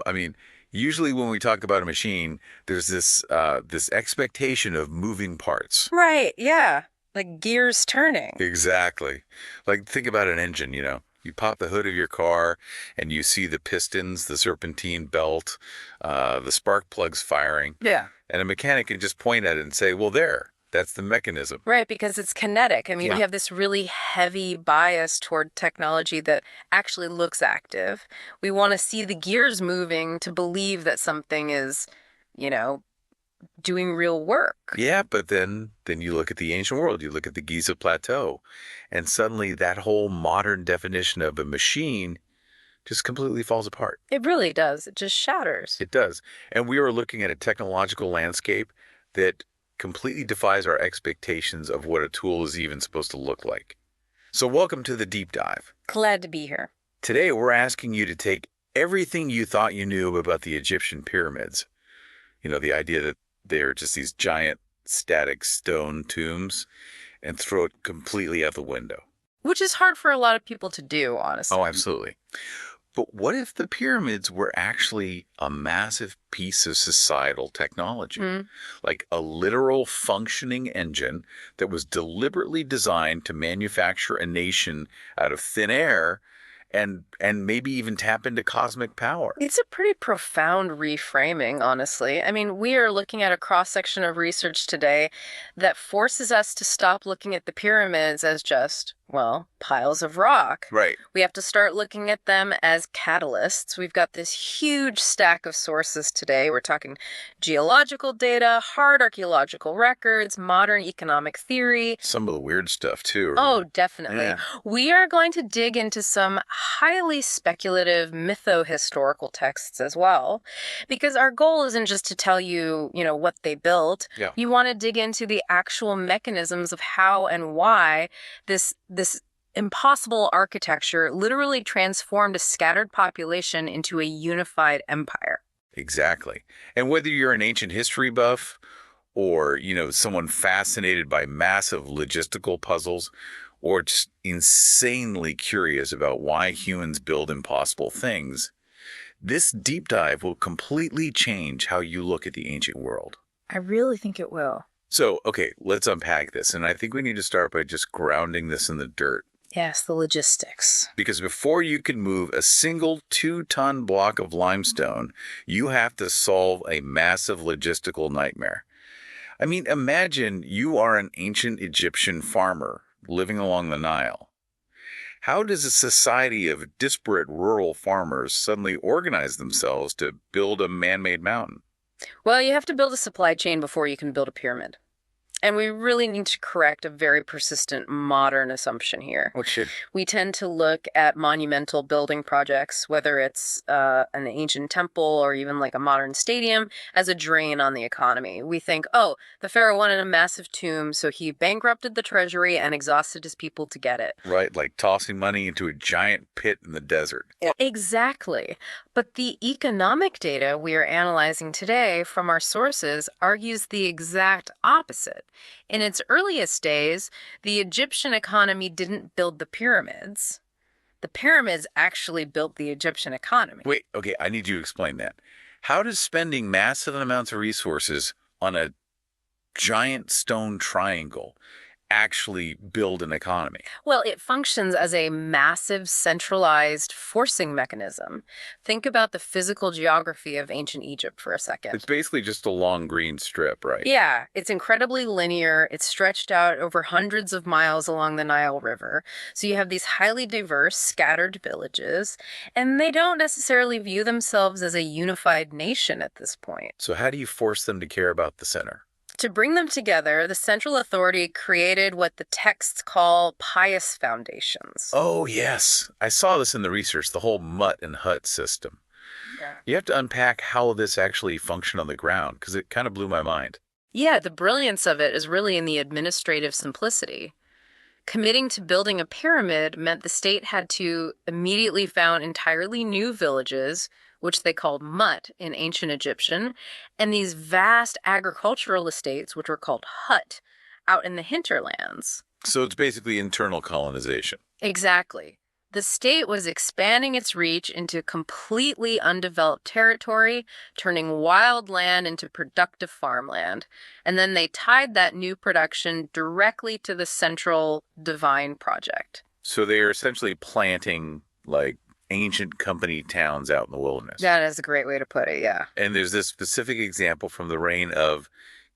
I mean, usually when we talk about a machine, there's this expectation of moving parts. Right, yeah. Like gears turning. Exactly. Like think about an engine, you know. You pop the hood of your car and you see the pistons, the serpentine belt, the spark plugs firing. Yeah. And a mechanic can just point at it and say, well, there, that's the mechanism. Right, because it's kinetic. I mean, we Yeah. have this really heavy bias toward technology that actually looks active. We want to see the gears moving to believe that something is, you know, doing real work. Yeah, but then you look at the ancient world, you look at the Giza Plateau, and suddenly that whole modern definition of a machine just completely falls apart. It really does. It just shatters. It does. And we are looking at a technological landscape that completely defies our expectations of what a tool is even supposed to look like. So welcome to the deep dive. Glad to be here. Today we're asking you to take everything you thought you knew about the Egyptian pyramids. You know, the idea that they're just these giant static stone tombs and throw it completely out the window. Which is hard for a lot of people to do, honestly. Oh, absolutely. But what if the pyramids were actually a massive piece of societal technology? Like a literal functioning engine that was deliberately designed to manufacture a nation out of thin air and maybe even tap into cosmic power. It's a pretty profound reframing, honestly. I mean, we are looking at a cross-section of research today that forces us to stop looking at the pyramids as just, well, piles of rock. Right. We have to start looking at them as catalysts. We've got this huge stack of sources today. We're talking geological data, hard archaeological records, modern economic theory. Some of the weird stuff, too. Oh, definitely. Yeah. We are going to dig into some highly speculative mytho-historical texts as well, because our goal isn't just to tell you, what they built. Yeah. You want to dig into the actual mechanisms of how and why this impossible architecture literally transformed a scattered population into a unified empire. Exactly. And whether you're an ancient history buff or, someone fascinated by massive logistical puzzles or just insanely curious about why humans build impossible things, this deep dive will completely change how you look at the ancient world. I really think it will. So, okay, let's unpack this. And I think we need to start by just grounding this in the dirt. Yes, the logistics. Because before you can move a single 2-ton block of limestone, you have to solve a massive logistical nightmare. I mean, imagine you are an ancient Egyptian farmer living along the Nile. How does a society of disparate rural farmers suddenly organize themselves to build a man-made mountain? Well, you have to build a supply chain before you can build a pyramid. And we really need to correct a very persistent modern assumption here. What should? We tend to look at monumental building projects, whether it's an ancient temple or even like a modern stadium, as a drain on the economy. We think, oh, the pharaoh wanted a massive tomb, so he bankrupted the treasury and exhausted his people to get it. Right, like tossing money into a giant pit in the desert. Exactly. But the economic data we are analyzing today from our sources argues the exact opposite. In its earliest days, the Egyptian economy didn't build the pyramids. The pyramids actually built the Egyptian economy. Wait, okay, I need you to explain that. How does spending massive amounts of resources on a giant stone triangle actually build an economy? Well, it functions as a massive centralized forcing mechanism. Think about the physical geography of ancient Egypt for a second. It's basically just a long green strip, right? Yeah, it's incredibly linear. It's stretched out over hundreds of miles along the Nile River. So you have these highly diverse, scattered villages, and they don't necessarily view themselves as a unified nation at this point. So how do you force them to care about the center? To bring them together, the central authority created what the texts call pious foundations. Oh, yes. I saw this in the research, the whole mutt and hut system. Yeah. You have to unpack how this actually functioned on the ground, because it kind of blew my mind. Yeah, the brilliance of it is really in the administrative simplicity. Committing to building a pyramid meant the state had to immediately found entirely new villages, which they called mut in ancient Egyptian, and these vast agricultural estates, which were called hut, out in the hinterlands. So it's basically internal colonization. Exactly. The state was expanding its reach into completely undeveloped territory, turning wild land into productive farmland. And then they tied that new production directly to the central divine project. So they are essentially planting like ancient company towns out in the wilderness. That is a great way to put it, yeah. And there's this specific example from the reign of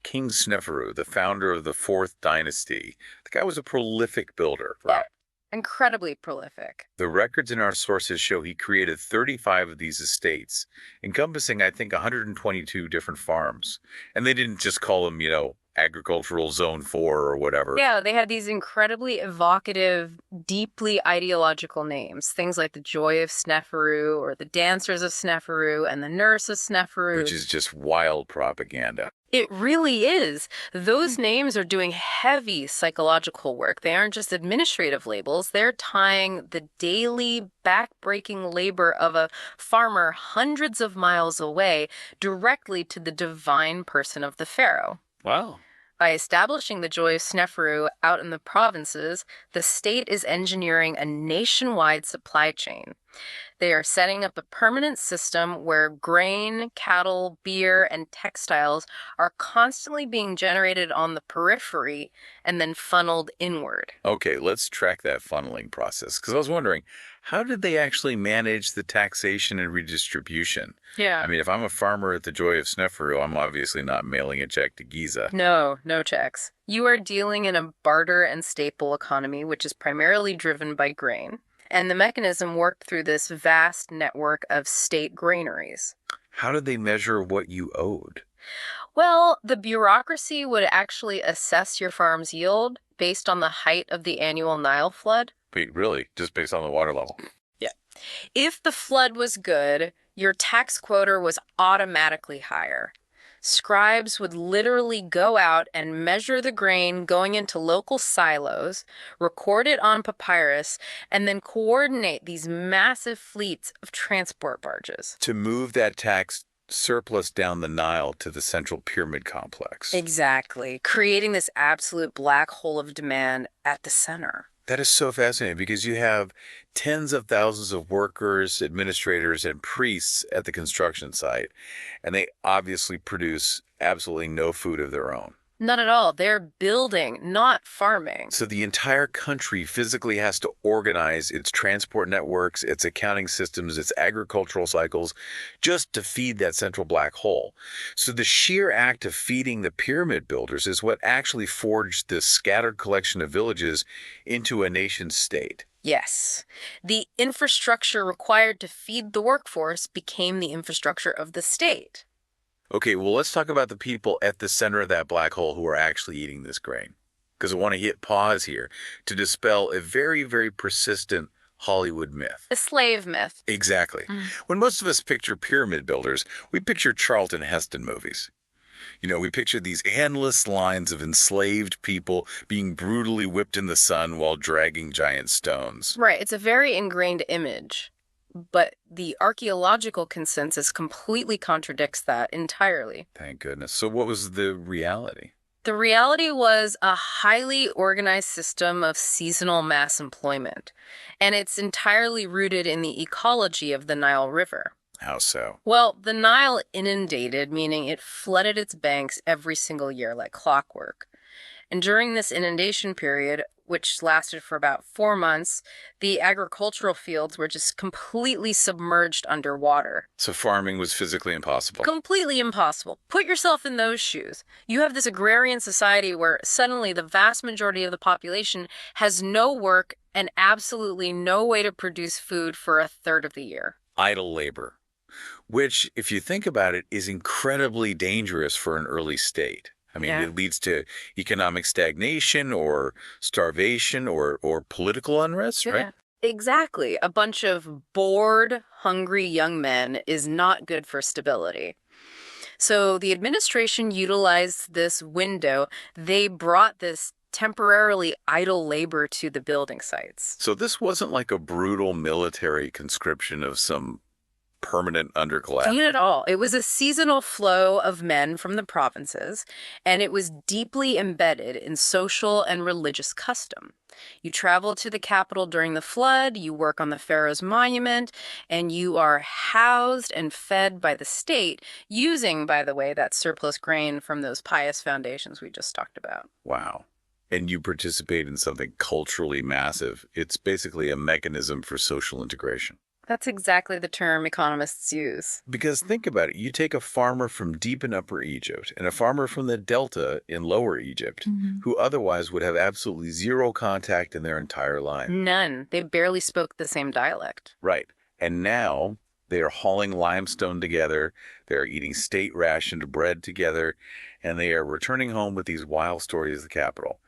King Sneferu, the founder of the Fourth Dynasty. The guy was a prolific builder. Yeah. Incredibly prolific. The records in our sources show he created 35 of these estates, encompassing, I think, 122 different farms. And they didn't just call them, agricultural zone 4 or whatever. Yeah, they had these incredibly evocative, deeply ideological names. Things like the Joy of Sneferu, or the Dancers of Sneferu, and the Nurse of Sneferu. Which is just wild propaganda. It really is. Those names are doing heavy psychological work. They aren't just administrative labels. They're tying the daily, back-breaking labor of a farmer hundreds of miles away directly to the divine person of the pharaoh. Wow. By establishing the Joy of Sneferu out in the provinces, the state is engineering a nationwide supply chain. They are setting up a permanent system where grain, cattle, beer, and textiles are constantly being generated on the periphery and then funneled inward. Okay, let's track that funneling process. Because I was wondering, how did they actually manage the taxation and redistribution? Yeah. I mean, if I'm a farmer at the Joy of Sneferu, I'm obviously not mailing a check to Giza. No checks. You are dealing in a barter and staple economy, which is primarily driven by grain. And the mechanism worked through this vast network of state granaries. How did they measure what you owed? Well, the bureaucracy would actually assess your farm's yield based on the height of the annual Nile flood. Wait, really? Just based on the water level? Yeah. If the flood was good, your tax quota was automatically higher. Scribes would literally go out and measure the grain going into local silos, record it on papyrus, and then coordinate these massive fleets of transport barges. To move that tax surplus down the Nile to the central pyramid complex. Exactly, creating this absolute black hole of demand at the center. That is so fascinating because you have tens of thousands of workers, administrators, and priests at the construction site, and they obviously produce absolutely no food of their own. Not at all. They're building, not farming. So the entire country physically has to organize its transport networks, its accounting systems, its agricultural cycles, just to feed that central black hole. So the sheer act of feeding the pyramid builders is what actually forged this scattered collection of villages into a nation state. Yes. The infrastructure required to feed the workforce became the infrastructure of the state. Okay, well, let's talk about the people at the center of that black hole who are actually eating this grain. Because I want to hit pause here to dispel a very, very persistent Hollywood myth. The slave myth. Exactly. When most of us picture pyramid builders, we picture Charlton Heston movies. We picture these endless lines of enslaved people being brutally whipped in the sun while dragging giant stones. Right, it's a very ingrained image. But the archaeological consensus completely contradicts that entirely. Thank goodness. So what was the reality? The reality was a highly organized system of seasonal mass employment, and it's entirely rooted in the ecology of the Nile River. How so? Well, the Nile inundated, meaning it flooded its banks every single year like clockwork. And during this inundation period, which lasted for about 4 months, the agricultural fields were just completely submerged underwater. So farming was physically impossible. Completely impossible. Put yourself in those shoes. You have this agrarian society where suddenly the vast majority of the population has no work and absolutely no way to produce food for a third of the year. Idle labor, which, if you think about it, is incredibly dangerous for an early state. I mean, It leads to economic stagnation or starvation or political unrest, right? Exactly. A bunch of bored, hungry young men is not good for stability. So the administration utilized this window. They brought this temporarily idle labor to the building sites. So this wasn't like a brutal military conscription of some permanent underclass. Not at all. It was a seasonal flow of men from the provinces, and it was deeply embedded in social and religious custom. You travel to the capital during the flood, you work on the pharaoh's monument, and you are housed and fed by the state using, by the way, that surplus grain from those pious foundations we just talked about. Wow. And you participate in something culturally massive. It's basically a mechanism for social integration. That's exactly the term economists use. Because think about it, you take a farmer from deep in Upper Egypt and a farmer from the Delta in Lower Egypt, who otherwise would have absolutely zero contact in their entire life. None. They barely spoke the same dialect. Right. And now they are hauling limestone together, they are eating state-rationed bread together, and they are returning home with these wild stories of the capital.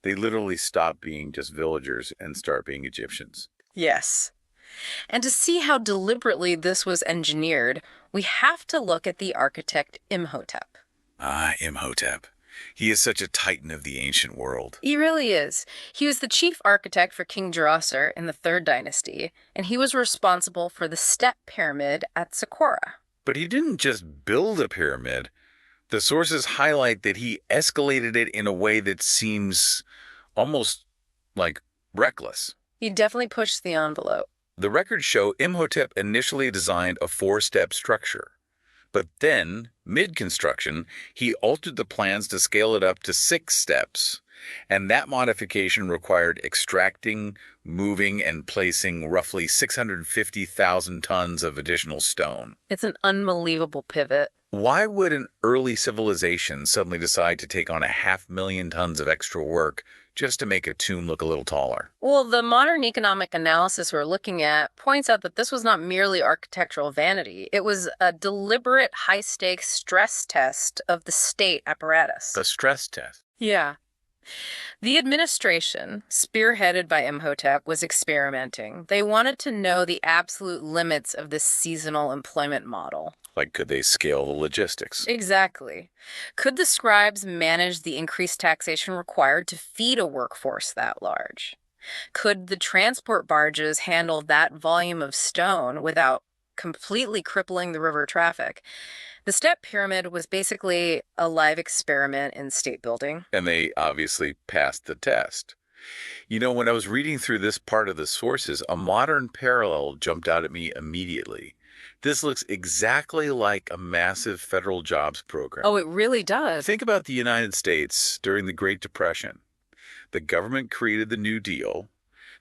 They literally stop being just villagers and start being Egyptians. Yes. And to see how deliberately this was engineered, we have to look at the architect Imhotep. Ah, Imhotep. He is such a titan of the ancient world. He really is. He was the chief architect for King Djoser in the Third Dynasty, and he was responsible for the step pyramid at Saqqara. But he didn't just build a pyramid. The sources highlight that he escalated it in a way that seems almost like reckless. He definitely pushed the envelope. The records show Imhotep initially designed a 4-step structure. But then, mid-construction, he altered the plans to scale it up to 6 steps. And that modification required extracting, moving, and placing roughly 650,000 tons of additional stone. It's an unbelievable pivot. Why would an early civilization suddenly decide to take on 500,000 tons of extra work just to make a tomb look a little taller? Well, the modern economic analysis we're looking at points out that this was not merely architectural vanity. It was a deliberate high-stakes stress test of the state apparatus. The stress test. Yeah. The administration, spearheaded by Imhotep, was experimenting. They wanted to know the absolute limits of this seasonal employment model. Like, could they scale the logistics? Exactly. Could the scribes manage the increased taxation required to feed a workforce that large? Could the transport barges handle that volume of stone without completely crippling the river traffic? The step pyramid was basically a live experiment in state building. And they obviously passed the test. You know, when I was reading through this part of the sources, a modern parallel jumped out at me immediately. This looks exactly like a massive federal jobs program. Oh, it really does. Think about the United States during the Great Depression. The government created the New Deal.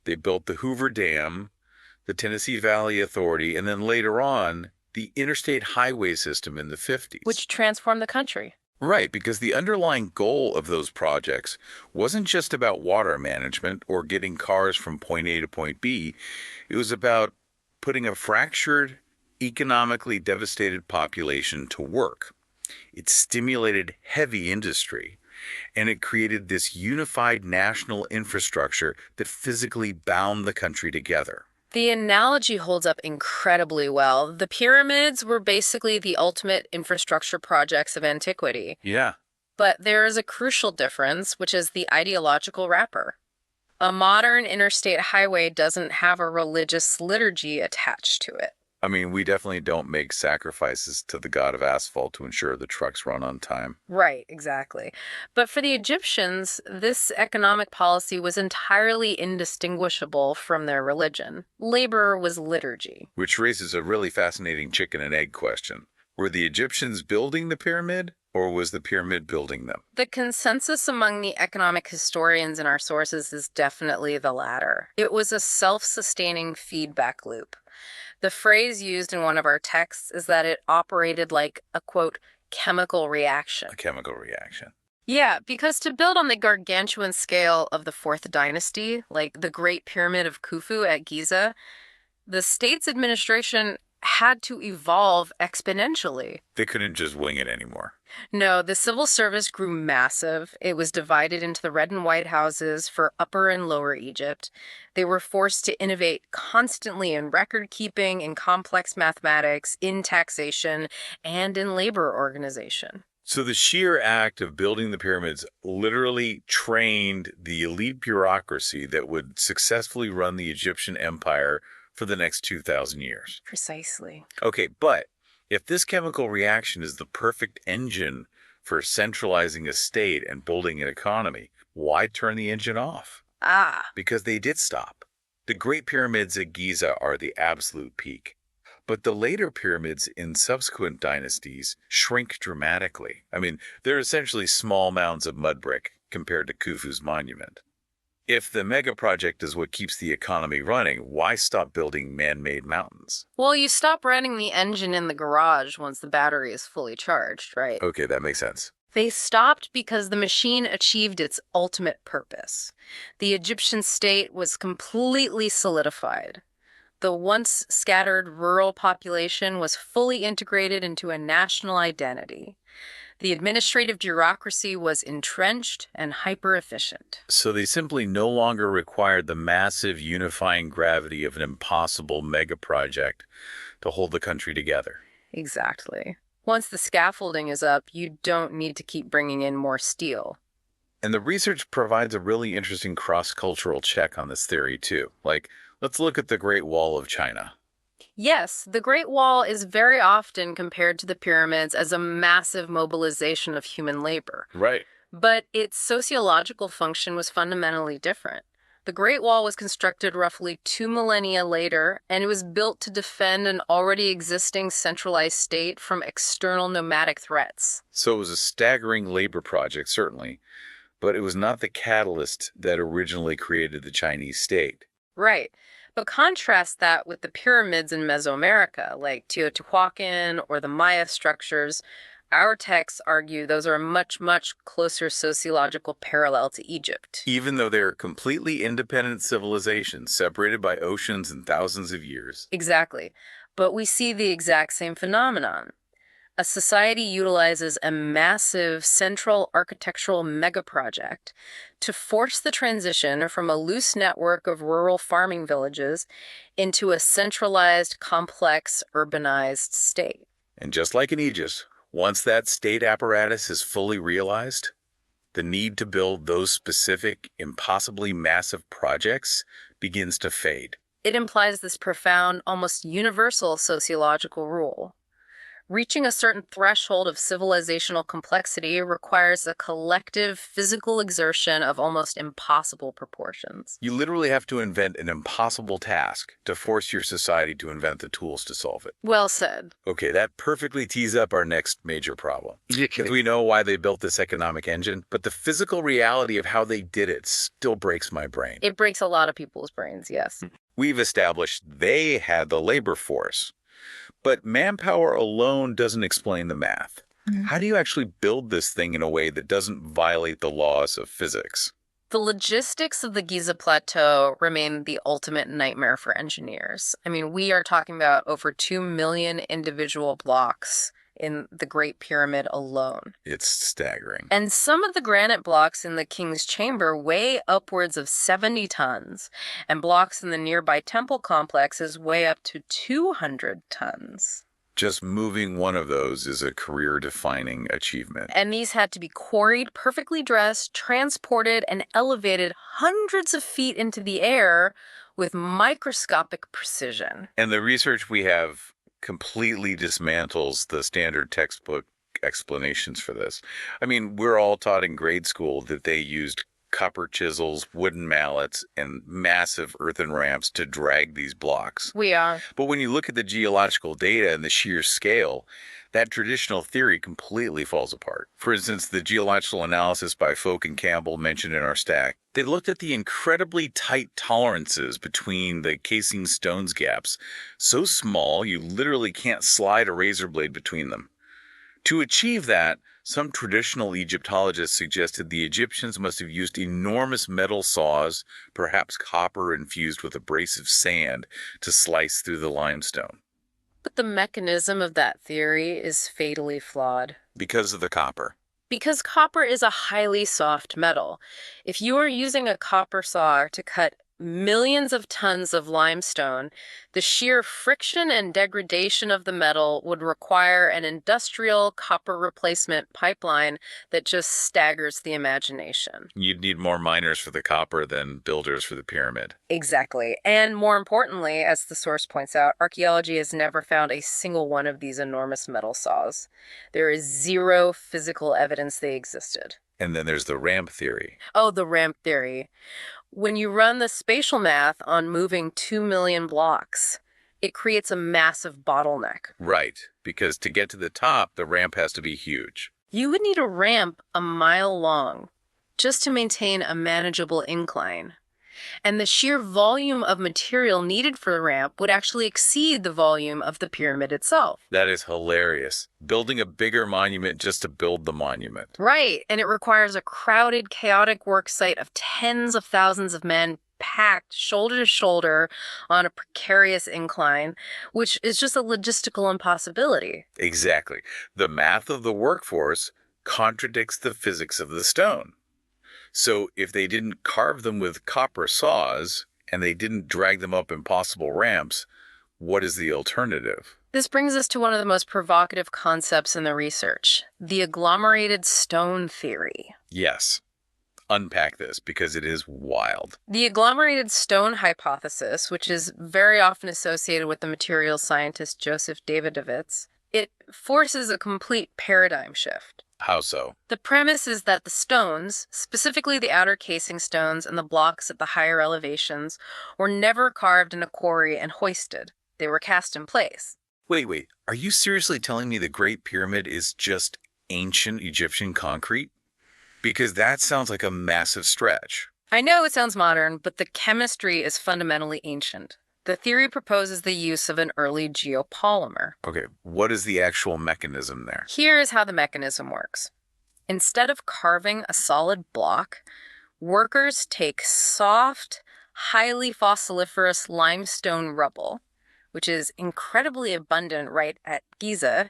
They built the Hoover Dam, the Tennessee Valley Authority, and then later on, the interstate highway system in the 50s. Which transformed the country. Right, because the underlying goal of those projects wasn't just about water management or getting cars from point A to point B. It was about putting a fractured, economically devastated population to work. It stimulated heavy industry, and it created this unified national infrastructure that physically bound the country together. The analogy holds up incredibly well. The pyramids were basically the ultimate infrastructure projects of antiquity. Yeah. But there is a crucial difference, which is the ideological wrapper. A modern interstate highway doesn't have a religious liturgy attached to it. I mean, we definitely don't make sacrifices to the god of asphalt to ensure the trucks run on time. Right, exactly. But for the Egyptians, this economic policy was entirely indistinguishable from their religion. Labor was liturgy. Which raises a really fascinating chicken and egg question. Were the Egyptians building the pyramid, or was the pyramid building them? The consensus among the economic historians in our sources is definitely the latter. It was a self-sustaining feedback loop. The phrase used in one of our texts is that it operated like a, quote, chemical reaction. A chemical reaction. Yeah, because to build on the gargantuan scale of the Fourth Dynasty, like the Great Pyramid of Khufu at Giza, the state's administration had to evolve exponentially. They couldn't just wing it anymore. No, the civil service grew massive. It was divided into the red and white houses for Upper and Lower Egypt. They were forced to innovate constantly in record keeping, in complex mathematics, in taxation, and in labor organization. So the sheer act of building the pyramids literally trained the elite bureaucracy that would successfully run the Egyptian empire for the next 2,000 years. Precisely. Okay, but if this chemical reaction is the perfect engine for centralizing a state and building an economy, why turn the engine off? Ah, Because they did stop. The Great Pyramids at Giza are the absolute peak. But the later pyramids in subsequent dynasties shrink dramatically. I mean, they're essentially small mounds of mud brick compared to Khufu's monument. If the mega project is what keeps the economy running, why stop building man-made mountains? well, you stop running the engine in the garage once the battery is fully charged, right? Okay, that makes sense. They stopped because the machine achieved its ultimate purpose. The Egyptian state was completely solidified. The once scattered rural population was fully integrated into a national identity. The administrative bureaucracy was entrenched and hyper-efficient. So they simply no longer required the massive unifying gravity of an impossible mega project to hold the country together. Exactly. Once the scaffolding is up, you don't need to keep bringing in more steel. And the research provides a really interesting cross-cultural check on this theory, too. Like, let's look at the Great Wall of China. Yes, the Great Wall is very often compared to the pyramids as a massive mobilization of human labor. Right. But its sociological function was fundamentally different. The Great Wall was constructed roughly 2 millennia later, and it was built to defend an already existing centralized state from external nomadic threats. So it was a staggering labor project, certainly, but it was not the catalyst that originally created the Chinese state. Right. But contrast that with the pyramids in Mesoamerica, like Teotihuacan or the Maya structures. Our texts argue those are a much, much closer sociological parallel to Egypt. Even though they are completely independent civilizations, separated by oceans and thousands of years. Exactly. But we see the exact same phenomenon. A society utilizes a massive central architectural megaproject to force the transition from a loose network of rural farming villages into a centralized, complex, urbanized state. And just like in Egypt, once that state apparatus is fully realized, the need to build those specific, impossibly massive projects begins to fade. It implies this profound, almost universal sociological rule. Reaching a certain threshold of civilizational complexity requires a collective physical exertion of almost impossible proportions. You literally have to invent an impossible task to force your society to invent the tools to solve it. Well said. Okay, that perfectly tees up our next major problem. Because we know why they built this economic engine, but the physical reality of how they did it still breaks my brain. It breaks a lot of people's brains, yes. We've established they had the labor force. But manpower alone doesn't explain the math. How do you actually build this thing in a way that doesn't violate the laws of physics? The logistics of the Giza Plateau remain the ultimate nightmare for engineers. I mean, we are talking about over 2 million individual blocks in the Great Pyramid alone. It's staggering. And some of the granite blocks in the King's Chamber weigh upwards of 70 tons, and blocks in the nearby temple complexes weigh up to 200 tons. Just moving one of those is a career-defining achievement. And these had to be quarried, perfectly dressed, transported, and elevated hundreds of feet into the air with microscopic precision. And the research we have completely dismantles the standard textbook explanations for this. I mean, we're all taught in grade school that they used copper chisels, wooden mallets, and massive earthen ramps to drag these blocks. We are. But when you look at the geological data and the sheer scale, that traditional theory completely falls apart. For instance, the geological analysis by Folk and Campbell mentioned in our stack, they looked at the incredibly tight tolerances between the casing stones gaps, so small you literally can't slide a razor blade between them. To achieve that, some traditional Egyptologists suggested the Egyptians must have used enormous metal saws, perhaps copper infused with abrasive sand, to slice through the limestone. But the mechanism of that theory is fatally flawed. Because of the copper. Because copper is a highly soft metal. If you are using a copper saw to cut millions of tons of limestone, the sheer friction and degradation of the metal would require an industrial copper replacement pipeline that just staggers the imagination. You'd need more miners for the copper than builders for the pyramid. Exactly. And more importantly, as the source points out, archaeology has never found a single one of these enormous metal saws. There is zero physical evidence they existed. And then there's the ramp theory. Oh, the ramp theory. When you run the spatial math on moving 2 million blocks, it creates a massive bottleneck. Right, because to get to the top, the ramp has to be huge. You would need a ramp a mile long just to maintain a manageable incline. And the sheer volume of material needed for the ramp would actually exceed the volume of the pyramid itself. That is hilarious. Building a bigger monument just to build the monument. Right, and it requires a crowded, chaotic work site of tens of thousands of men packed shoulder to shoulder on a precarious incline, which is just a logistical impossibility. Exactly. The math of the workforce contradicts the physics of the stone. So if they didn't carve them with copper saws and they didn't drag them up impossible ramps, what is the alternative? This brings us to one of the most provocative concepts in the research, the agglomerated stone theory. Yes. Unpack this because it is wild. The agglomerated stone hypothesis, which is very often associated with the materials scientist Joseph Davidovits, it forces a complete paradigm shift. How so? The premise is that the stones, specifically the outer casing stones and the blocks at the higher elevations, were never carved in a quarry and hoisted. They were cast in place. Wait. Are you seriously telling me the Great Pyramid is just ancient Egyptian concrete? Because that sounds like a massive stretch. I know it sounds modern, but the chemistry is fundamentally ancient. The theory proposes the use of an early geopolymer. Okay, what is the actual mechanism there? Here is how the mechanism works. Instead of carving a solid block, workers take soft, highly fossiliferous limestone rubble, which is incredibly abundant right at Giza,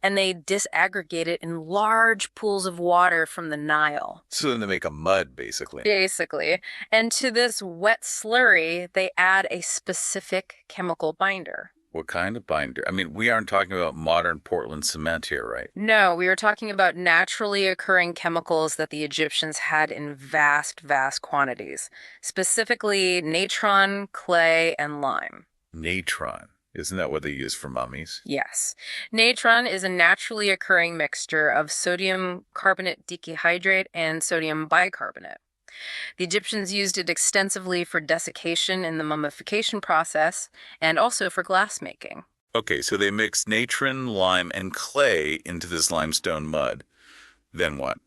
and they disaggregate it in large pools of water from the Nile. So then they make a mud, basically. Basically. And to this wet slurry, they add a specific chemical binder. What kind of binder? I mean, we aren't talking about modern Portland cement here, right? No, we are talking about naturally occurring chemicals that the Egyptians had in vast, vast quantities, specifically natron, clay, and lime. Natron. Isn't that what they use for mummies? Yes. Natron is a naturally occurring mixture of sodium carbonate dehydrate and sodium bicarbonate. The Egyptians used it extensively for desiccation in the mummification process and also for glass making. Okay, so they mix natron, lime, and clay into this limestone mud. Then what?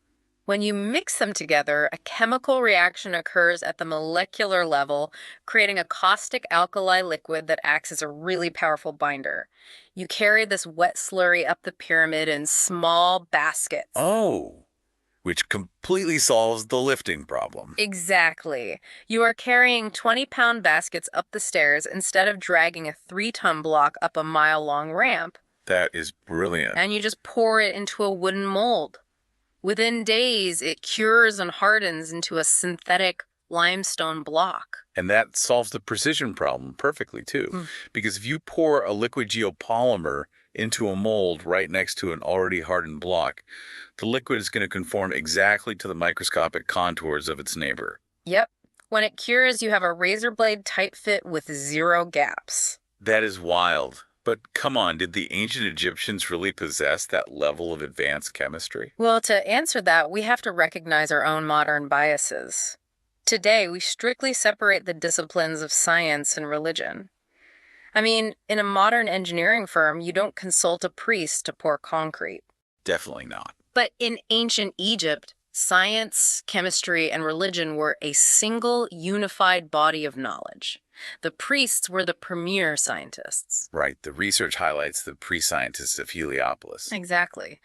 When you mix them together, a chemical reaction occurs at the molecular level, creating a caustic alkali liquid that acts as a really powerful binder. You carry this wet slurry up the pyramid in small baskets. Oh, which completely solves the lifting problem. Exactly. You are carrying 20-pound baskets up the stairs instead of dragging a 3-ton block up a mile-long ramp. That is brilliant. And you just pour it into a wooden mold. Within days, it cures and hardens into a synthetic limestone block. And that solves the precision problem perfectly, too. Because if you pour a liquid geopolymer into a mold right next to an already hardened block, the liquid is going to conform exactly to the microscopic contours of its neighbor. Yep. When it cures, you have a razor blade tight fit with 0 gaps. That is wild. But come on, did the ancient Egyptians really possess that level of advanced chemistry? Well, to answer that, we have to recognize our own modern biases. Today, we strictly separate the disciplines of science and religion. I mean, in a modern engineering firm, you don't consult a priest to pour concrete. Definitely not. But in ancient Egypt, science, chemistry, and religion were a single unified body of knowledge. The priests were the premier scientists. Right. The research highlights the pre-scientists of Heliopolis. Exactly.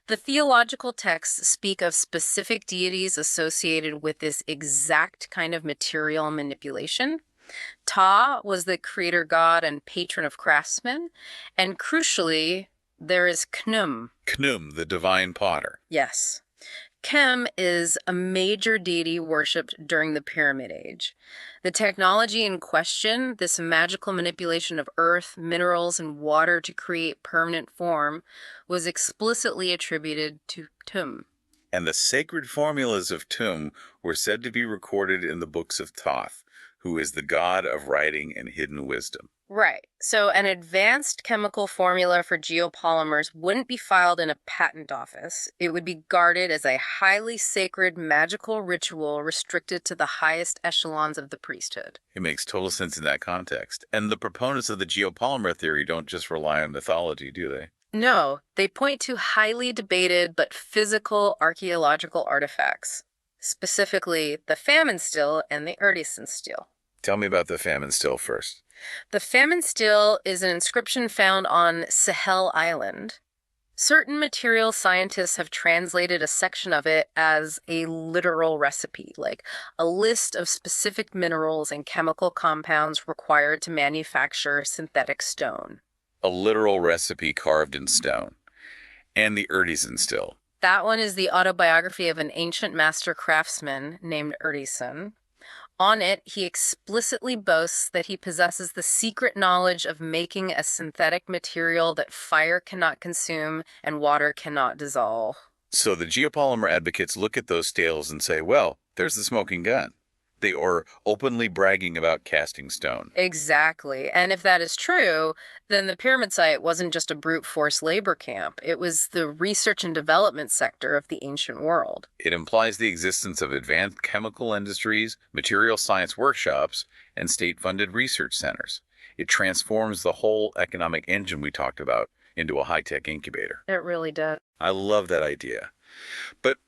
The theological texts speak of specific deities associated with this exact kind of material manipulation. Ptah was the creator god and patron of craftsmen. And crucially, there is Khnum. Khnum, the divine potter. Yes. Chem is a major deity worshipped during the Pyramid Age. The technology in question, this magical manipulation of earth, minerals, and water to create permanent form, was explicitly attributed to Tum. And the sacred formulas of Tum were said to be recorded in the books of Thoth, who is the god of writing and hidden wisdom. Right. So an advanced chemical formula for geopolymers wouldn't be filed in a patent office. It would be guarded as a highly sacred magical ritual restricted to the highest echelons of the priesthood. It makes total sense in that context. And the proponents of the geopolymer theory don't just rely on mythology, do they? No, they point to highly debated but physical archaeological artifacts, specifically the famine still and the Urdison still. Tell me about the famine still first. The famine still is an inscription found on Sahel Island. Certain material scientists have translated a section of it as a literal recipe, like a list of specific minerals and chemical compounds required to manufacture synthetic stone. A literal recipe carved in stone. And the Urdison still. That one is the autobiography of an ancient master craftsman named Urdison. On it, he explicitly boasts that he possesses the secret knowledge of making a synthetic material that fire cannot consume and water cannot dissolve. So the geopolymer advocates look at those tales and say, well, there's the smoking gun. They are openly bragging about casting stone. Exactly. And if that is true, then the pyramid site wasn't just a brute force labor camp. It was the research and development sector of the ancient world. It implies the existence of advanced chemical industries, material science workshops, and state-funded research centers. It transforms the whole economic engine we talked about into a high-tech incubator. It really does. I love that idea. But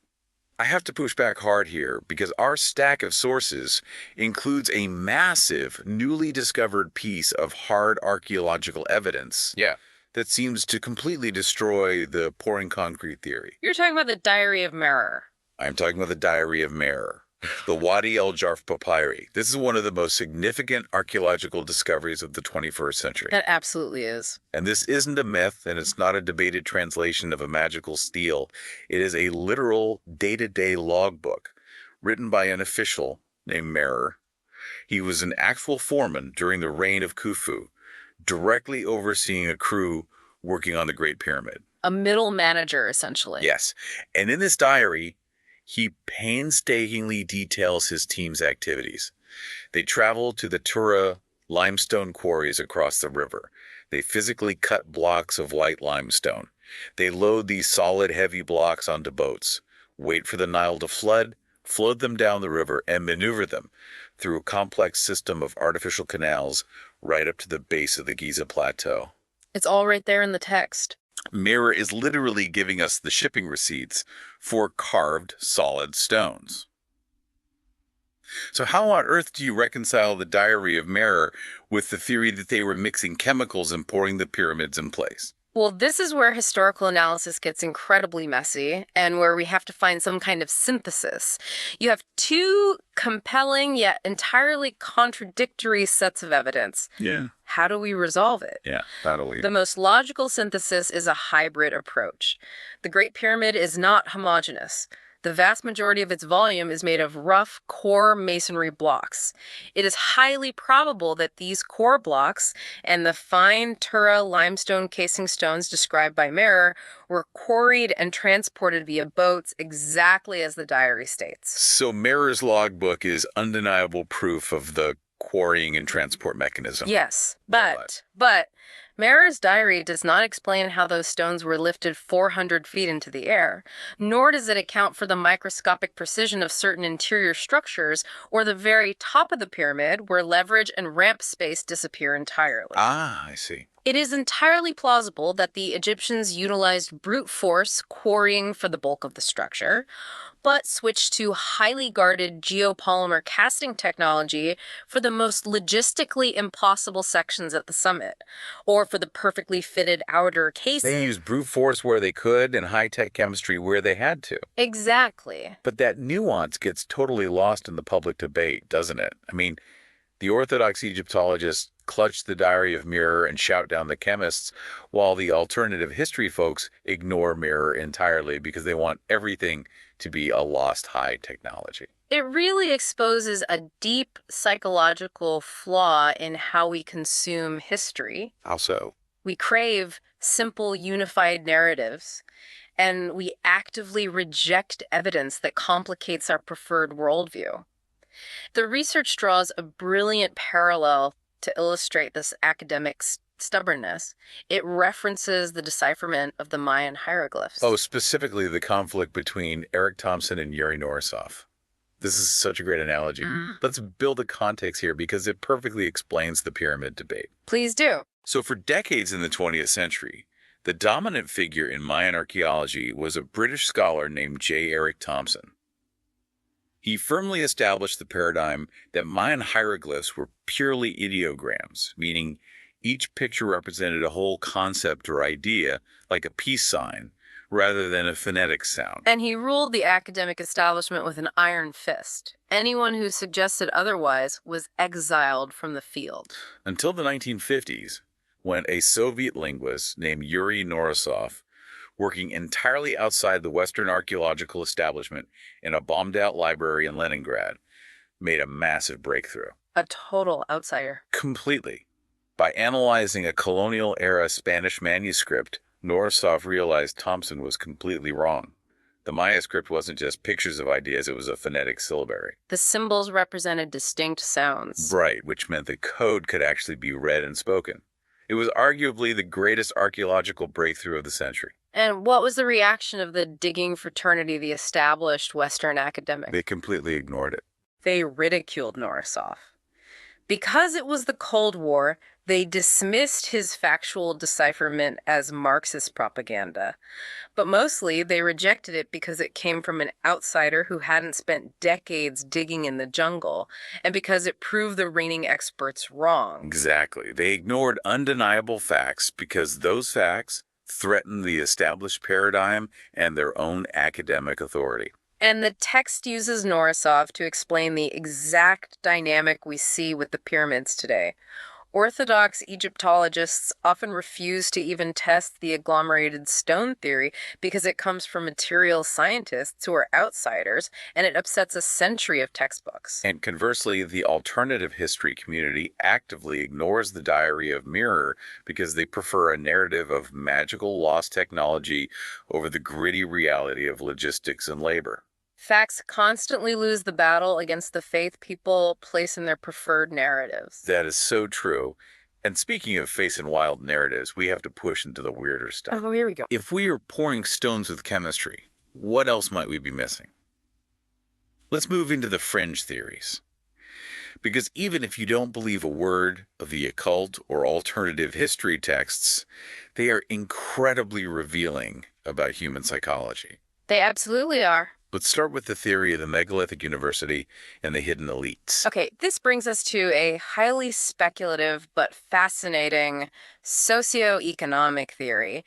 I have to push back hard here because our stack of sources includes a massive, newly discovered piece of hard archaeological evidence. Yeah. That seems to completely destroy the pouring concrete theory. You're talking about the Diary of Merer. I'm talking about the Diary of Merer, the Wadi el-Jarf papyri. This is one of the most significant archaeological discoveries of the 21st century. That absolutely is. And this isn't a myth, and it's not a debated translation of a magical stele. It is a literal day-to-day logbook written by an official named Merer. He was an actual foreman during the reign of Khufu, directly overseeing a crew working on the Great Pyramid. A middle manager, essentially. Yes. And in this diary, he painstakingly details his team's activities. They travel to the Tura limestone quarries across the river. They physically cut blocks of white limestone. They load these solid, heavy blocks onto boats, wait for the Nile to flood them down the river, and maneuver them through a complex system of artificial canals right up to the base of the Giza Plateau. It's all right there in the text. Merer is literally giving us the shipping receipts for carved solid stones. So how on earth do you reconcile the Diary of Merer with the theory that they were mixing chemicals and pouring the pyramids in place? Well, this is where historical analysis gets incredibly messy and where we have to find some kind of synthesis. You have two compelling yet entirely contradictory sets of evidence. Yeah. How do we resolve it? Yeah, that'll lead. The most logical synthesis is a hybrid approach. The Great Pyramid is not homogeneous. The vast majority of its volume is made of rough core masonry blocks. It is highly probable that these core blocks and the fine Tura limestone casing stones described by Merer were quarried and transported via boats exactly as the diary states. So Merer's logbook is undeniable proof of the quarrying and transport mechanism. Yes, but Merer's diary does not explain how those stones were lifted 400 feet into the air, nor does it account for the microscopic precision of certain interior structures or the very top of the pyramid where leverage and ramp space disappear entirely. Ah, I see. It is entirely plausible that the Egyptians utilized brute force quarrying for the bulk of the structure, but switched to highly guarded geopolymer casting technology for the most logistically impossible sections at the summit, or for the perfectly fitted outer casing. They used brute force where they could and high-tech chemistry where they had to. Exactly. But that nuance gets totally lost in the public debate, doesn't it? I mean, the orthodox Egyptologists clutch the diary of Mirror and shout down the chemists, while the alternative history folks ignore Mirror entirely because they want everything to be a lost high technology. It really exposes a deep psychological flaw in how we consume history. How so? We crave simple, unified narratives, and we actively reject evidence that complicates our preferred worldview. The research draws a brilliant parallel to illustrate this academic stubbornness. It references the decipherment of the Mayan hieroglyphs. Oh, specifically the conflict between Eric Thompson and Yuri Norisov. This is such a great analogy. Let's build a context here because it perfectly explains the pyramid debate. Please do. So for decades in the 20th century, the dominant figure in Mayan archaeology was a British scholar named J. Eric Thompson. He firmly established the paradigm that Mayan hieroglyphs were purely ideograms, meaning each picture represented a whole concept or idea, like a peace sign, rather than a phonetic sound. And he ruled the academic establishment with an iron fist. Anyone who suggested otherwise was exiled from the field. Until the 1950s, when a Soviet linguist named Yuri Norisov, working entirely outside the Western archaeological establishment in a bombed-out library in Leningrad, made a massive breakthrough. A total outsider. Completely. By analyzing a colonial-era Spanish manuscript, Norisov realized Thompson was completely wrong. The Maya script wasn't just pictures of ideas, it was a phonetic syllabary. The symbols represented distinct sounds. Right, which meant the code could actually be read and spoken. It was arguably the greatest archaeological breakthrough of the century. And what was the reaction of the digging fraternity, the established Western academic? They completely ignored it. They ridiculed Norisov. Because it was the Cold War, they dismissed his factual decipherment as Marxist propaganda. But mostly, they rejected it because it came from an outsider who hadn't spent decades digging in the jungle, and because it proved the reigning experts wrong. Exactly. They ignored undeniable facts because those facts threatened the established paradigm and their own academic authority. And the text uses Norisov to explain the exact dynamic we see with the pyramids today. Orthodox Egyptologists often refuse to even test the agglomerated stone theory because it comes from material scientists who are outsiders, and it upsets a century of textbooks. And conversely, the alternative history community actively ignores the Diary of Mirror because they prefer a narrative of magical lost technology over the gritty reality of logistics and labor. Facts constantly lose the battle against the faith people place in their preferred narratives. That is so true. And speaking of facing wild narratives, we have to push into the weirder stuff. Oh, here we go. If we are pouring stones with chemistry, what else might we be missing? Let's move into the fringe theories. Because even if you don't believe a word of the occult or alternative history texts, they are incredibly revealing about human psychology. They absolutely are. Let's start with the theory of the megalithic university and the hidden elites. Okay, this brings us to a highly speculative but fascinating socioeconomic theory.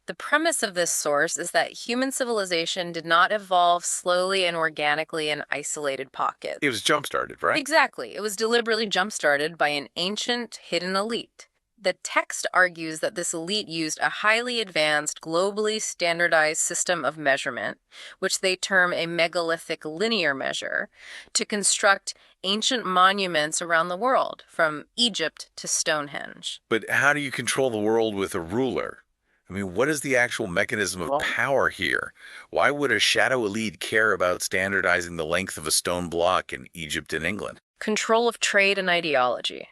The premise of this source is that human civilization did not evolve slowly and organically in isolated pockets. It was jump-started, right? Exactly. It was deliberately jump-started by an ancient hidden elite. The text argues that this elite used a highly advanced, globally standardized system of measurement, which they term a megalithic linear measure, to construct ancient monuments around the world, from Egypt to Stonehenge. But how do you control the world with a ruler? I mean, what is the actual mechanism of power here? Why would a shadow elite care about standardizing the length of a stone block in Egypt and England? Control of trade and ideology.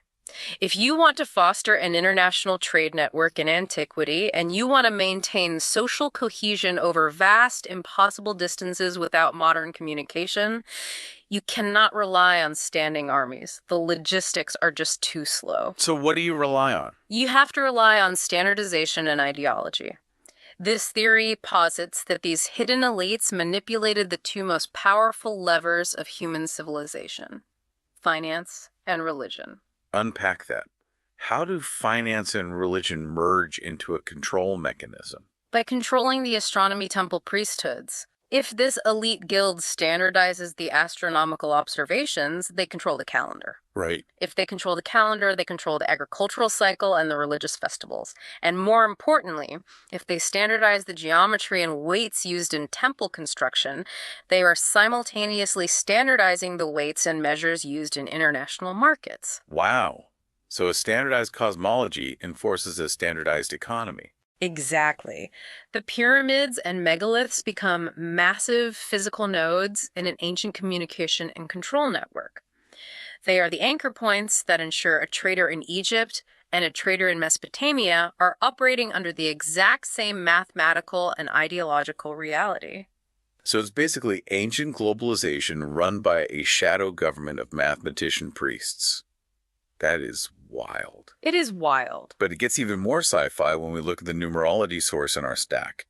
If you want to foster an international trade network in antiquity, and you want to maintain social cohesion over vast, impossible distances without modern communication, you cannot rely on standing armies. The logistics are just too slow. So what do you rely on? You have to rely on standardization and ideology. This theory posits that these hidden elites manipulated the two most powerful levers of human civilization: finance and religion. Unpack that. How do finance and religion merge into a control mechanism? By controlling the astronomy temple priesthoods. If this elite guild standardizes the astronomical observations, they control the calendar. Right. If they control the calendar, they control the agricultural cycle and the religious festivals. And more importantly, if they standardize the geometry and weights used in temple construction, they are simultaneously standardizing the weights and measures used in international markets. Wow. So a standardized cosmology enforces a standardized economy. Exactly. The pyramids and megaliths become massive physical nodes in an ancient communication and control network. They are the anchor points that ensure a trader in Egypt and a trader in Mesopotamia are operating under the exact same mathematical and ideological reality. So it's basically ancient globalization run by a shadow government of mathematician priests. That is wild. It is wild. But it gets even more sci-fi when we look at the numerology source in our stack.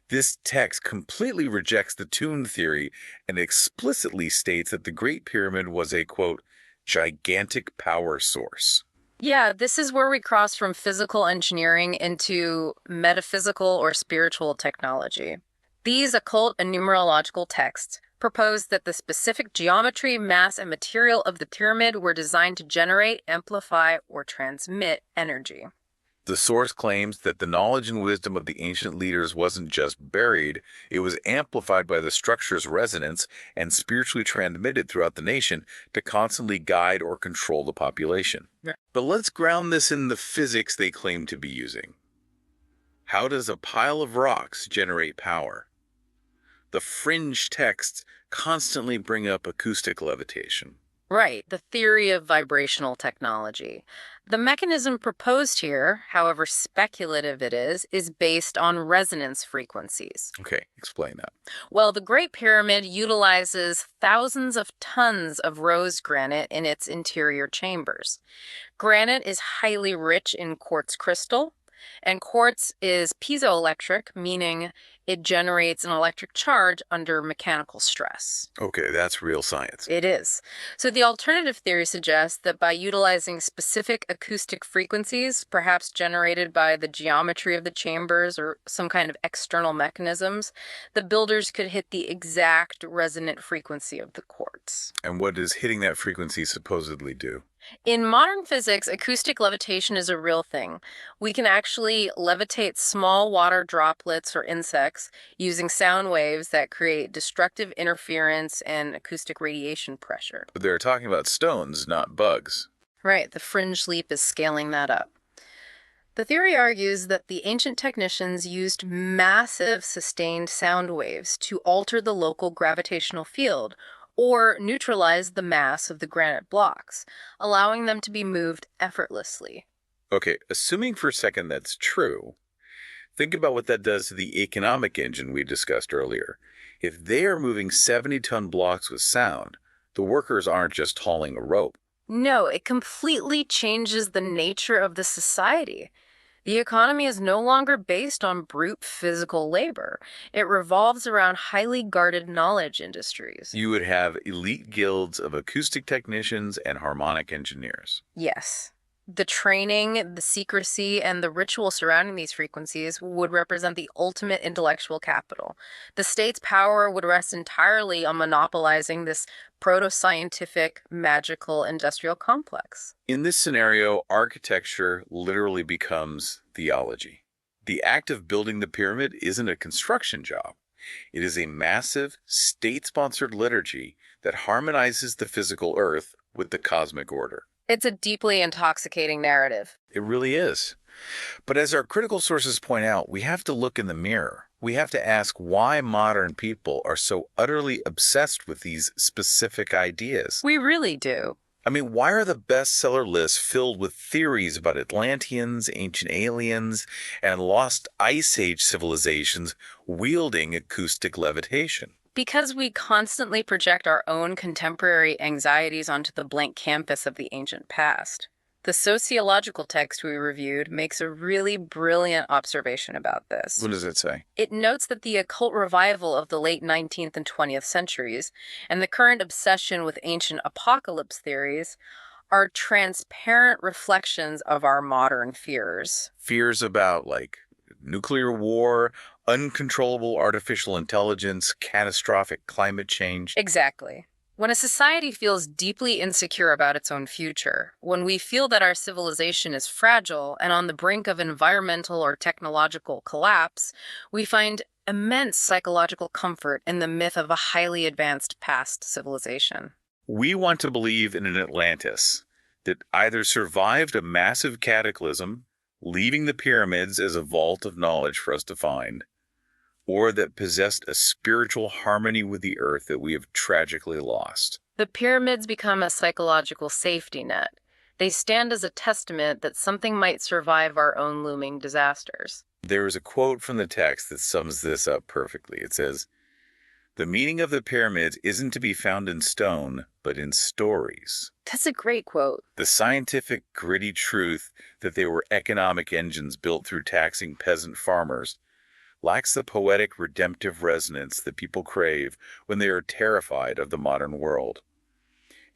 This text completely rejects the tune theory and explicitly states that the Great Pyramid was a, quote, gigantic power source. Yeah, this is where we cross from physical engineering into metaphysical or spiritual technology. These occult and numerological texts propose that the specific geometry, mass, and material of the pyramid were designed to generate, amplify, or transmit energy. The source claims that the knowledge and wisdom of the ancient leaders wasn't just buried, it was amplified by the structure's resonance and spiritually transmitted throughout the nation to constantly guide or control the population. Yeah. But let's ground this in the physics they claim to be using. How does a pile of rocks generate power? The fringe texts constantly bring up acoustic levitation. Right, the theory of vibrational technology. The mechanism proposed here, however speculative it is based on resonance frequencies. Okay, explain that. Well, the Great Pyramid utilizes thousands of tons of rose granite in its interior chambers. Granite is highly rich in quartz crystal, and quartz is piezoelectric, meaning it generates an electric charge under mechanical stress. Okay, that's real science. It is. So the alternative theory suggests that by utilizing specific acoustic frequencies, perhaps generated by the geometry of the chambers or some kind of external mechanisms, the builders could hit the exact resonant frequency of the quartz. And what does hitting that frequency supposedly do? In modern physics, acoustic levitation is a real thing. We can actually levitate small water droplets or insects using sound waves that create destructive interference and acoustic radiation pressure. But they're talking about stones, not bugs. Right, the fringe leap is scaling that up. The theory argues that the ancient technicians used massive sustained sound waves to alter the local gravitational field or neutralize the mass of the granite blocks, allowing them to be moved effortlessly. Okay, assuming for a second that's true, think about what that does to the economic engine we discussed earlier. If they are moving 70-ton blocks with sound, the workers aren't just hauling a rope. No, it completely changes the nature of the society. The economy is no longer based on brute physical labor. It revolves around highly guarded knowledge industries. You would have elite guilds of acoustic technicians and harmonic engineers. Yes. The training, the secrecy, and the ritual surrounding these frequencies would represent the ultimate intellectual capital. The state's power would rest entirely on monopolizing this proto-scientific, magical industrial complex. In this scenario, architecture literally becomes theology. The act of building the pyramid isn't a construction job. It is a massive, state-sponsored liturgy that harmonizes the physical earth with the cosmic order. It's a deeply intoxicating narrative. It really is. But as our critical sources point out, we have to look in the mirror. We have to ask why modern people are so utterly obsessed with these specific ideas. We really do. I mean, why are the bestseller lists filled with theories about Atlanteans, ancient aliens, and lost Ice Age civilizations wielding acoustic levitation? Because we constantly project our own contemporary anxieties onto the blank canvas of the ancient past. The sociological text we reviewed makes a really brilliant observation about this. What does it say? It notes that the occult revival of the late 19th and 20th centuries and the current obsession with ancient apocalypse theories are transparent reflections of our modern fears. Fears about, like, nuclear war, uncontrollable artificial intelligence, catastrophic climate change. Exactly. When a society feels deeply insecure about its own future, when we feel that our civilization is fragile and on the brink of environmental or technological collapse, we find immense psychological comfort in the myth of a highly advanced past civilization. We want to believe in an Atlantis that either survived a massive cataclysm, leaving the pyramids as a vault of knowledge for us to find, or that possessed a spiritual harmony with the earth that we have tragically lost. The pyramids become a psychological safety net. They stand as a testament that something might survive our own looming disasters. There is a quote from the text that sums this up perfectly. It says, "The meaning of the pyramids isn't to be found in stone, but in stories." That's a great quote. The scientific, gritty truth that they were economic engines built through taxing peasant farmers lacks the poetic, redemptive resonance that people crave when they are terrified of the modern world.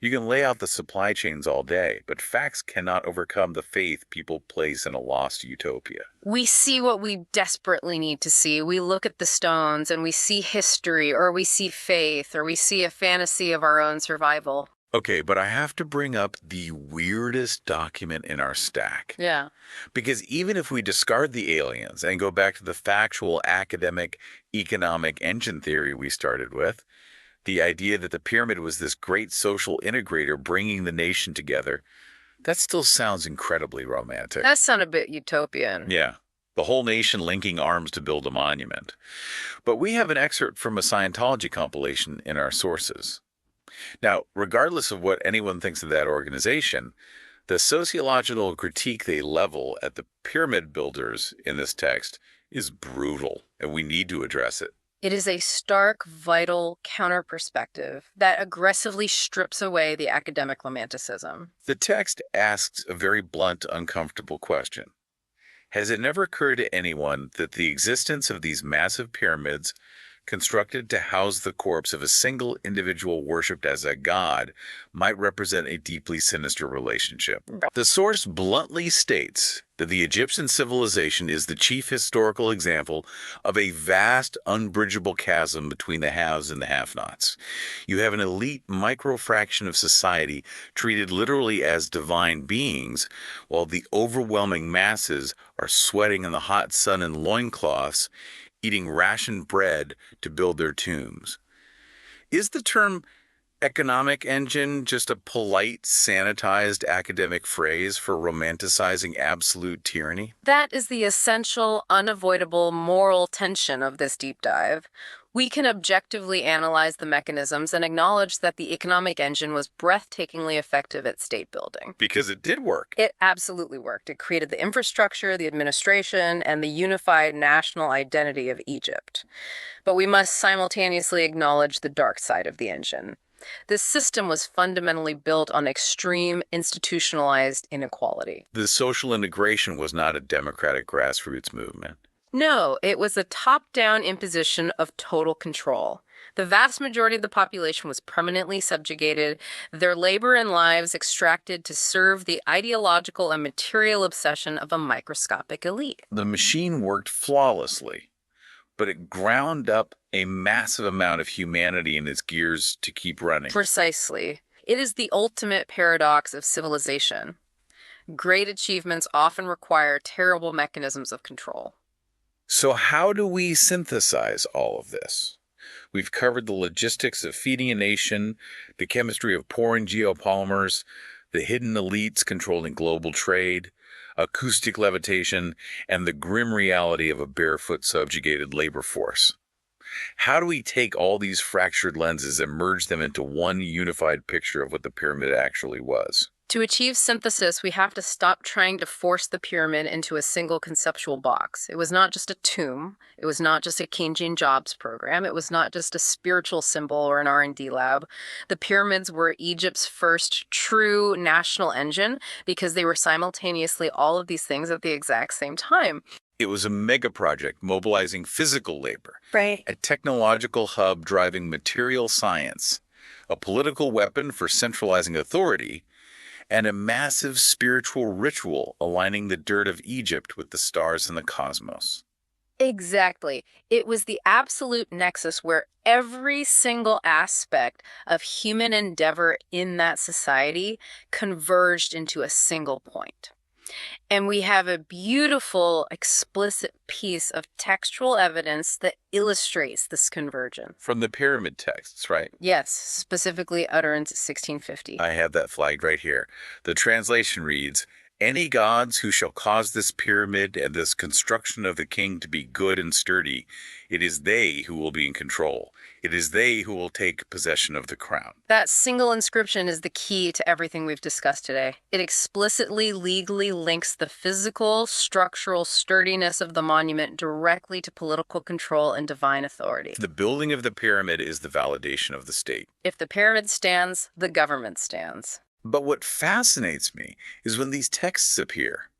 You can lay out the supply chains all day, but facts cannot overcome the faith people place in a lost utopia. We see what we desperately need to see. We look at the stones and we see history, or we see faith, or we see a fantasy of our own survival. Okay, but I have to bring up the weirdest document in our stack. Yeah. Because even if we discard the aliens and go back to the factual academic economic engine theory we started with, the idea that the pyramid was this great social integrator bringing the nation together, that still sounds incredibly romantic. That sounds a bit utopian. Yeah, the whole nation linking arms to build a monument. But we have an excerpt from a Scientology compilation in our sources. Now, regardless of what anyone thinks of that organization, the sociological critique they level at the pyramid builders in this text is brutal, and we need to address it. It is a stark, vital counter-perspective that aggressively strips away the academic romanticism. The text asks a very blunt, uncomfortable question. Has it never occurred to anyone that the existence of these massive pyramids, constructed to house the corpse of a single individual worshipped as a god, might represent a deeply sinister relationship? The source bluntly states that the Egyptian civilization is the chief historical example of a vast, unbridgeable chasm between the haves and the have-nots. You have an elite microfraction of society treated literally as divine beings, while the overwhelming masses are sweating in the hot sun in loincloths, eating rationed bread to build their tombs. Is the term economic engine just a polite, sanitized academic phrase for romanticizing absolute tyranny? That is the essential, unavoidable moral tension of this deep dive. We can objectively analyze the mechanisms and acknowledge that the economic engine was breathtakingly effective at state building. Because it did work. It absolutely worked. It created the infrastructure, the administration, and the unified national identity of Egypt. But we must simultaneously acknowledge the dark side of the engine. This system was fundamentally built on extreme institutionalized inequality. The social integration was not a democratic grassroots movement. No, it was a top-down imposition of total control. The vast majority of the population was permanently subjugated, their labor and lives extracted to serve the ideological and material obsession of a microscopic elite. The machine worked flawlessly, but it ground up a massive amount of humanity in its gears to keep running. Precisely. It is the ultimate paradox of civilization. Great achievements often require terrible mechanisms of control. So how do we synthesize all of this? We've covered the logistics of feeding a nation, the chemistry of pouring geopolymers, the hidden elites controlling global trade, acoustic levitation, and the grim reality of a barefoot subjugated labor force. How do we take all these fractured lenses and merge them into one unified picture of what the pyramid actually was? To achieve synthesis, we have to stop trying to force the pyramid into a single conceptual box. It was not just a tomb. It was not just a Keynesian jobs program. It was not just a spiritual symbol or an R&D lab. The pyramids were Egypt's first true national engine because they were simultaneously all of these things at the exact same time. It was a mega project mobilizing physical labor, Right. a technological hub driving material science, a political weapon for centralizing authority, and a massive spiritual ritual aligning the dirt of Egypt with the stars and the cosmos. Exactly. It was the absolute nexus where every single aspect of human endeavor in that society converged into a single point. And we have a beautiful, explicit piece of textual evidence that illustrates this convergence. From the pyramid texts, right? Yes, specifically utterance 1650. I have that flagged right here. The translation reads, "Any gods who shall cause this pyramid and this construction of the king to be good and sturdy, it is they who will be in control. It is they who will take possession of the crown." That single inscription is the key to everything we've discussed today. It explicitly, legally links the physical, structural sturdiness of the monument directly to political control and divine authority. The building of the pyramid is the validation of the state. If the pyramid stands, the government stands. But what fascinates me is when these texts appear.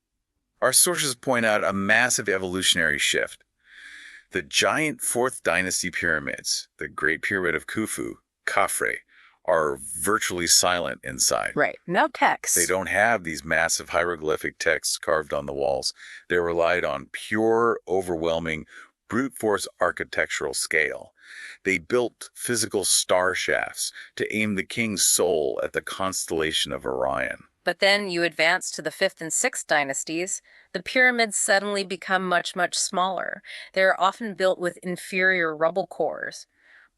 Our sources point out a massive evolutionary shift. The giant 4th dynasty pyramids, the Great Pyramid of Khufu, Khafre, are virtually silent inside. Right. No text. They don't have these massive hieroglyphic texts carved on the walls. They relied on pure, overwhelming, brute force architectural scale. They built physical star shafts to aim the king's soul at the constellation of Orion. But then you advance to the 5th and 6th dynasties, the pyramids suddenly become much, much smaller. They are often built with inferior rubble cores.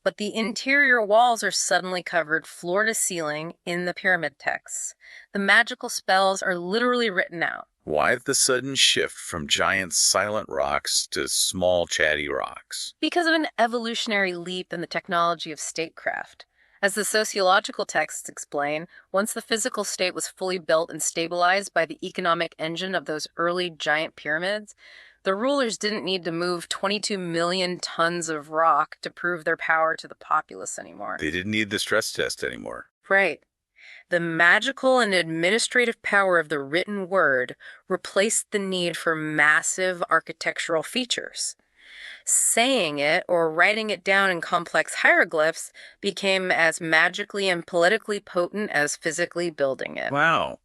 But the interior walls are suddenly covered floor to ceiling in the pyramid texts. The magical spells are literally written out. Why the sudden shift from giant silent rocks to small chatty rocks? Because of an evolutionary leap in the technology of statecraft. As the sociological texts explain, once the physical state was fully built and stabilized by the economic engine of those early giant pyramids, the rulers didn't need to move 22 million tons of rock to prove their power to the populace anymore. They didn't need the stress test anymore. Right. The magical and administrative power of the written word replaced the need for massive architectural features. Saying it or writing it down in complex hieroglyphs became as magically and politically potent as physically building it. Wow.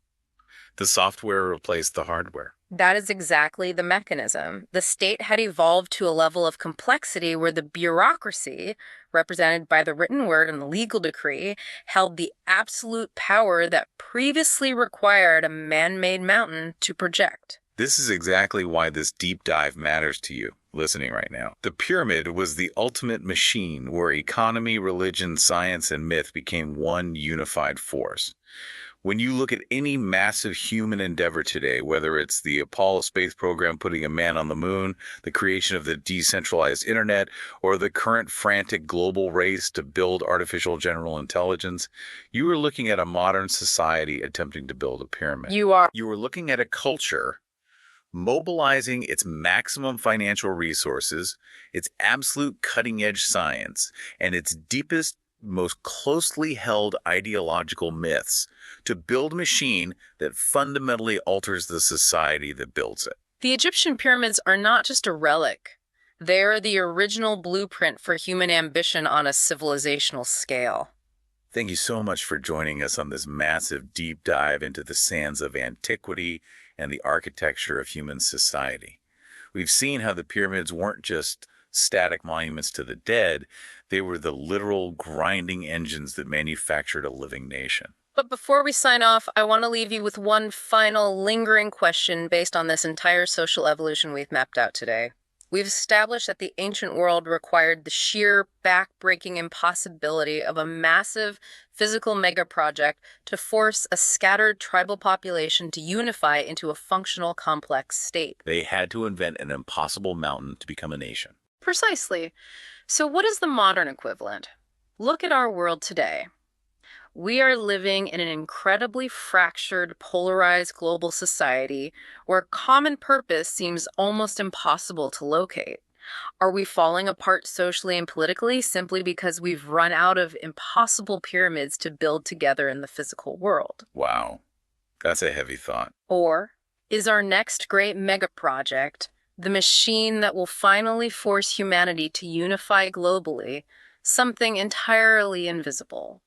The software replaced the hardware. That is exactly the mechanism. The state had evolved to a level of complexity where the bureaucracy, represented by the written word and the legal decree, held the absolute power that previously required a man-made mountain to project. This is exactly why this deep dive matters to you, listening right now. The pyramid was the ultimate machine where economy, religion, science, and myth became one unified force. When you look at any massive human endeavor today, whether it's the Apollo space program putting a man on the moon, the creation of the decentralized internet, or the current frantic global race to build artificial general intelligence, you are looking at a modern society attempting to build a pyramid. You are looking at a culture mobilizing its maximum financial resources, its absolute cutting-edge science, and its deepest, most closely held ideological myths to build a machine that fundamentally alters the society that builds it. The Egyptian pyramids are not just a relic. They are the original blueprint for human ambition on a civilizational scale. Thank you so much for joining us on this massive deep dive into the sands of antiquity and the architecture of human society. We've seen how the pyramids weren't just static monuments to the dead, they were the literal grinding engines that manufactured a living nation. But before we sign off, I want to leave you with one final lingering question based on this entire social evolution we've mapped out today. We've established that the ancient world required the sheer, back-breaking impossibility of a massive physical mega-project to force a scattered tribal population to unify into a functional, complex state. They had to invent an impossible mountain to become a nation. Precisely. So what is the modern equivalent? Look at our world today. We are living in an incredibly fractured, polarized global society where common purpose seems almost impossible to locate. Are we falling apart socially and politically simply because we've run out of impossible pyramids to build together in the physical world? Wow, that's a heavy thought. Or is our next great mega project the machine that will finally force humanity to unify globally, something entirely invisible?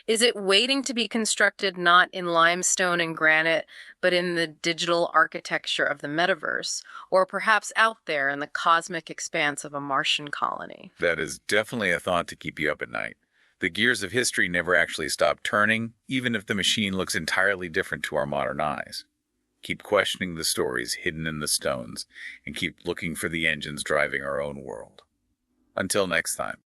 Is it waiting to be constructed not in limestone and granite, but in the digital architecture of the metaverse, or perhaps out there in the cosmic expanse of a Martian colony? That is definitely a thought to keep you up at night. The gears of history never actually stop turning, even if the machine looks entirely different to our modern eyes. Keep questioning the stories hidden in the stones, and keep looking for the engines driving our own world. Until next time.